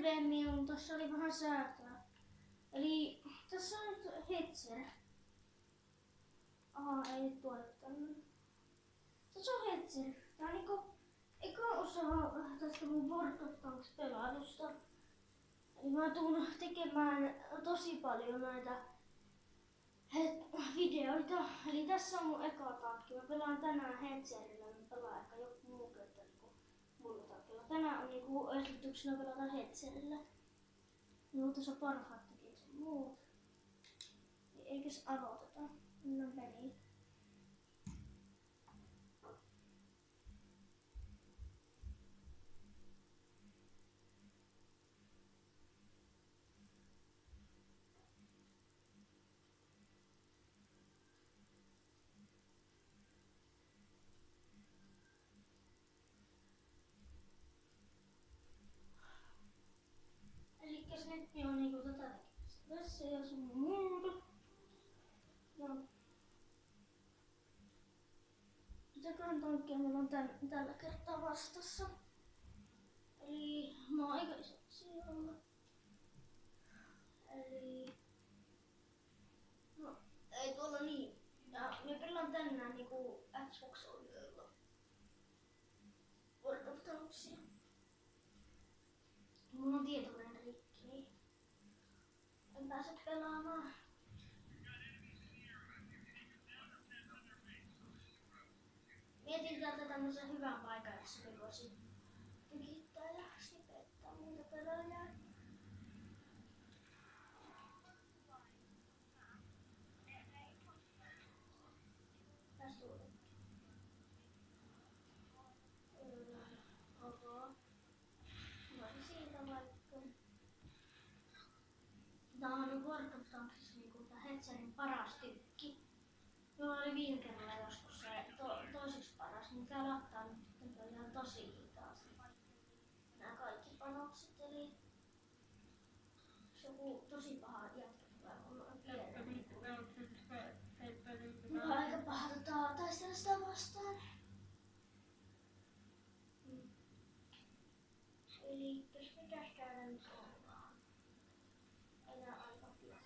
kylvemiä, mutta tässä oli vähän säätöä. Eli tässä on nyt Hetzer. Aha, ei tuoda tänne. Tässä on Hetzer. Tää on niinku eka osa tästä mun World of Tanks -pelailusta. Eli mä tuun tekemään tosi paljon näitä videoita. Eli tässä on mun eka tankki. Mä pelaan tänään Hetzerillä. Mä pelaan ehkä joku muu kertali kuin mulla tankilla. Tänään on niinku ehdotuksena pelata Hetzerillä. Minulla tässä on parhaat tekijät ja muut. Eikös aloiteta? Mennään peliin. Elikkäs nyt on niinku tätä tekemässä. Tässä ja sun muuta. No. Mitäköhän tankkia mulla on tällä kertaa vastassa? Eli mä oon aika isot siellä. Eli... No, ei tuolla niin. Ja me pelaan tänään niinku Xbox-ohjelmalla World of Tanksia. Mulla on tietokoneen rikki, niin en pääse pelaamaan. Mietin täältä tämmösen hyvän paikan, jossa me voisin tykittää ja sipettaa muita pelaajia. Tästä tulee. Oho. Voisin siitä vaikka. Tää on World of Tanksissa niinku tää Hetzerin paras tykki. Mulla oli viime kerralla joskus se toiseksi paras, niin tää lattaa nyt sitten ihan tosi hitaasti. Nää kaikki panokset, eli joku tosi paha jätkä tulee mulla on pienen. Mulla on aika paha taistella sitä vastaan. Eli mitäs täällä nyt ollaan? Enää aika pian.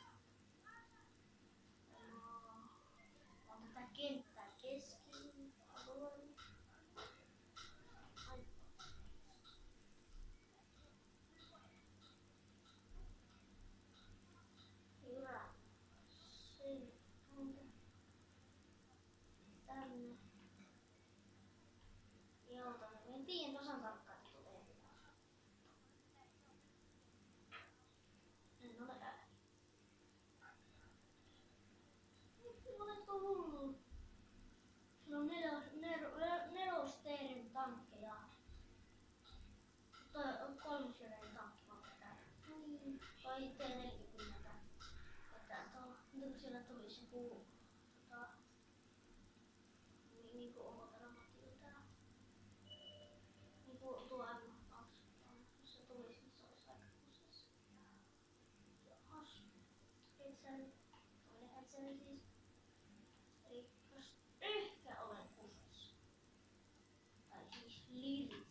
On tätä kenttää keskiin. Avoin. Hyvä. Sen tuonne. Tänne. Joo, tonne. Mä en tiedä tasan tarkkaan, että tulee mitään. En ole ääni. Oletko hullu? Sulla on nelosteerin tankkeja. Kolmosteerin tankki vaan pitää. Tai T40. Että nyt siellä tulisi joku niinku omoteramotiltää. Niinku tuo M2. Jos se tulisi, niin se olisi aika kusessa. Jahas. Hetzer. Toinen Hetzer siis. Eli jos ehkä olen kusessa. Tai siis Liris.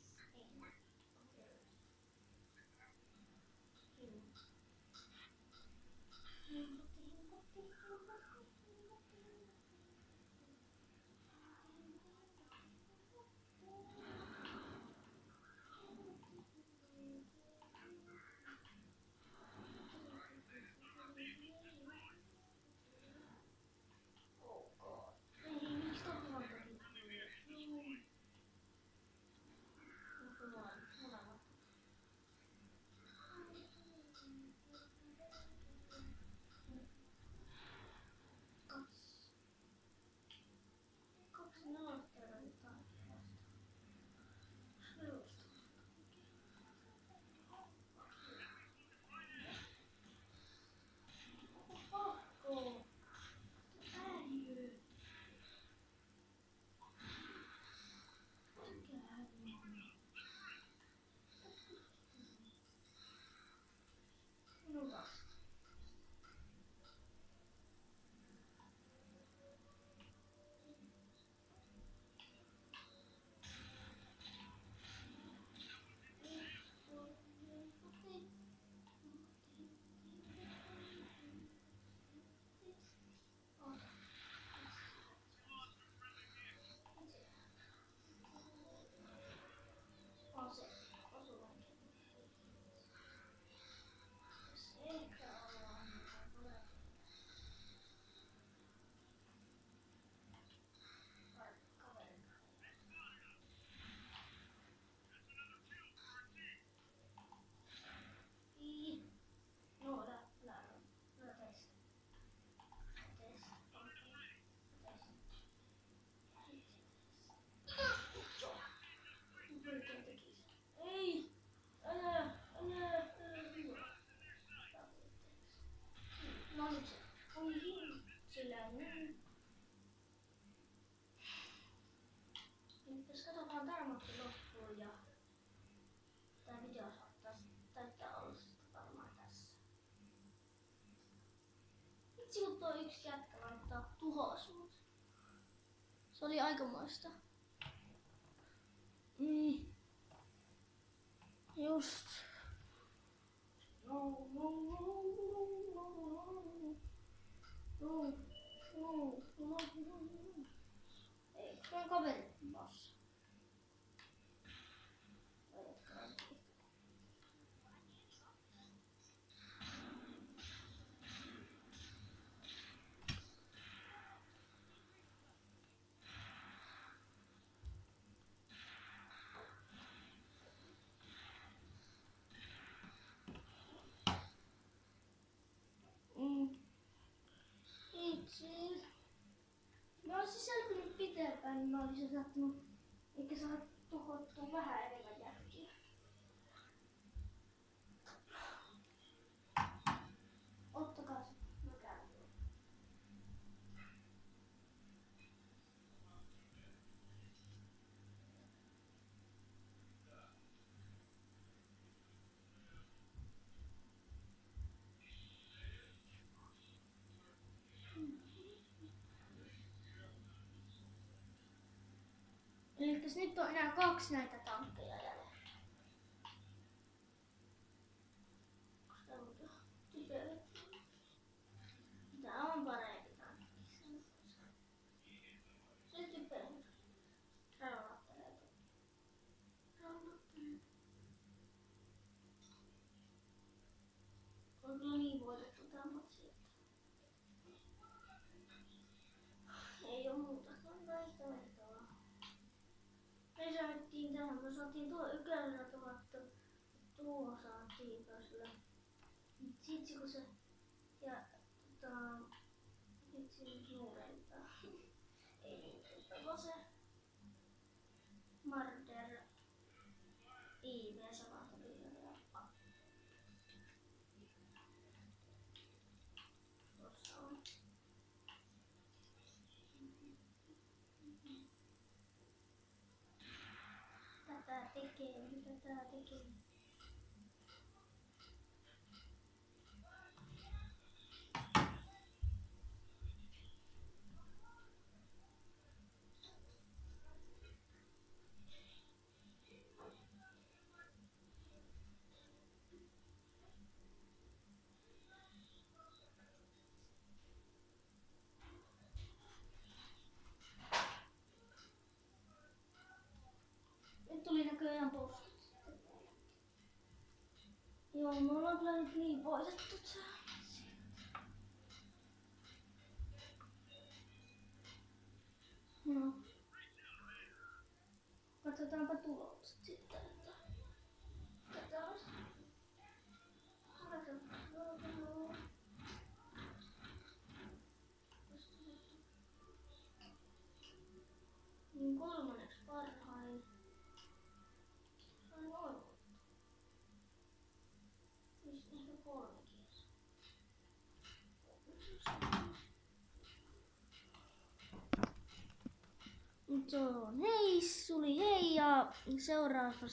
varmasti loppuu ja tää video taitaa olla varmaan tässä. Vitsi kun tuo yksi jätkä laittaa tuhos mut. Se oli aikamoista. Niin. Just. No. Ei, se on kaveri vasta. Itse. Mä olisin selvinnyt pitempään, niin mä olisin saattanut eikä saada tuhottua vähän enemmän jälkiä. Ottakaa se. Mä käyn. Elikkäs nyt on enää 2 näitä tankkeja jäljellä. Tää on parempi tankki. Se typerä. Raulattelee. On kyllä niin voitettu tää matsi. Ei oo muutakaan näistä vertaa. Me saatiin tähän, me saatiin tuo 1 000, tuo saatiin sillä. Sitten kun se, ja nyt se nyt nuorempaa. Ei nuorempaa, vaan se Marder IV samalta miljoonaa. Tuossa on. Tätä tekee, mitä tää tekee? Nyt tuli näköjään postit. Joo, me ollaan kyllä nyt niin voitettu se. No. Katsotaanpa tulokset sitten. Tätä olisi. Niin 3. parhain. Noin. Ehkä 3 kieltä. Nyt se on hei, suli hei ja seuraavassa